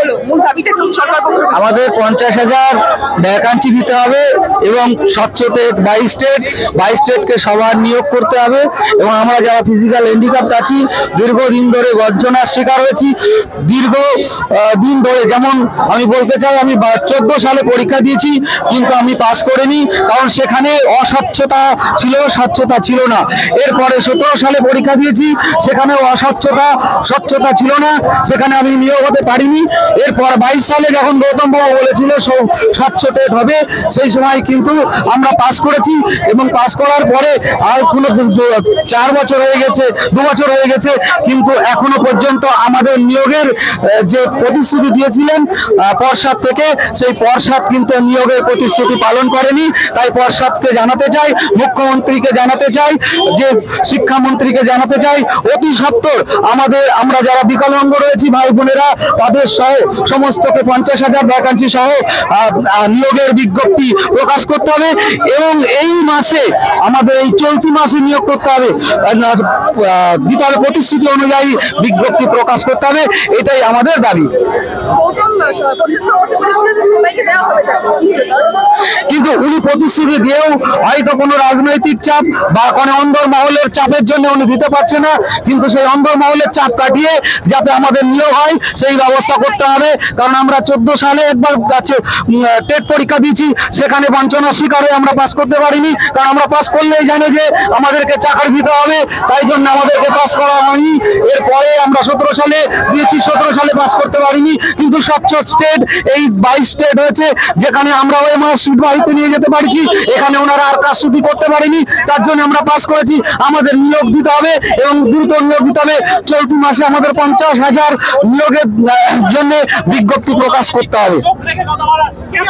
হলো, মূল দাবিটা কি সরকার পক্ষ থেকে? আমাদের 50,000 ভ্যাকান্সি দিতে হবে এবং স্বচ্ছ টেট 22 স্টেটকে সবার নিয়োগ করতে হবে। এবং আমরা যারা ফিজিক্যাল হ্যান্ডিক্যাপ্ট আছি দীর্ঘদিন ধরে গর্জনার শিকার হয়েছি। দীর্ঘ দিন ধরে, যেমন আমি বলতে চাই, আমি 14 সালে পরীক্ষা দিয়েছি কিন্তু আমি পাস করিনি, কারণ সেখানে অস্বচ্ছতা ছিল, স্বচ্ছতা ছিল না। এরপরে 17 সালে পরীক্ষা দিয়েছি, সেখানে স্বচ্ছতা ছিল না, সেখানে আমি নিয়োগ হতে পারিনি। এরপর 22 সালে যখন গৌতম বাবু বলেছিল স্বচ্ছ টেট হবে, সেই সময় কিন্তু আমরা পাস করেছি এবং পাস করার পরে আর কোনো 4 বছর হয়ে গেছে, 2 বছর হয়ে গেছে, কিন্তু এখনো পর্যন্ত আমাদের নিয়োগের যে প্রতিশ্রুতি দিয়েছিলেন পর্ষদ থেকে, সেই পর্ষদ কিন্তু নিয়োগের প্রতিশ্রুতি পালন করেনি। তাই পর্ষদকে জানাতে চাই, মুখ্যমন্ত্রীকে জানাতে চাই, যে শিক্ষামন্ত্রীকে জানাতে চাই, অতি সত্বর আমরা যারা বিকলাঙ্গ রয়েছি ভাই বোনেরা, তাদের সহ সমস্তকে 50,000 ভ্যাকান্সি সহ নিয়োগের বিজ্ঞপ্তি প্রকাশ করতে হবে এবং এই মাসে, আমাদের এই চলতি মাসে নিয়োগ করতে হবে, দিতে হবে, প্রতিশ্রুতি অনুযায়ী বিজ্ঞপ্তি প্রকাশ করতে হবে। এটাই আমাদের দাবি। কিন্তু উনি প্রতিশ্রুতি দিয়েও হয়তো কোনো রাজনৈতিক চাপ বা কোনো অন্দর মহলের চাপের জন্য উনি দিতে পারছে না, কিন্তু সেই অন্দর মহলের চাপ কাটিয়ে যাতে আমাদের নিয়োগ হয় সেই ব্যবস্থা করতে হবে। কারণ আমরা 14 সালে একবার টেট পরীক্ষা দিয়েছি, সেখানে বঞ্চনার শিকার হয়ে আমরা পাস করতে পারিনি, কারণ আমরা পাস করলেই জানি যে আমাদেরকে চাকরি দিতে হবে, তাই জন্য আমাদেরকে পাস করা হয়নি। এরপরে আমরা 17 সালে দিয়েছি, 17 সালে পাস করতে পারিনি, কিন্তু স্বচ্ছ স্টেট এই 22 স্টেট হয়েছে, যেখানে আমরা ওই মার্কশিট বাড়িতে নিয়ে যেতে পারছি, এখানে ওনারা আর কাজশুদ্ধি করতে পারেনি, তার জন্য আমরা পাস করেছি। আমাদের নিয়োগ দিতে হবে এবং দ্রুত নিয়োগ দিতে হবে। চলতি মাসে আমাদের 50,000 নিয়োগের জন্য বিজ্ঞপ্তি প্রকাশ করতে হবে।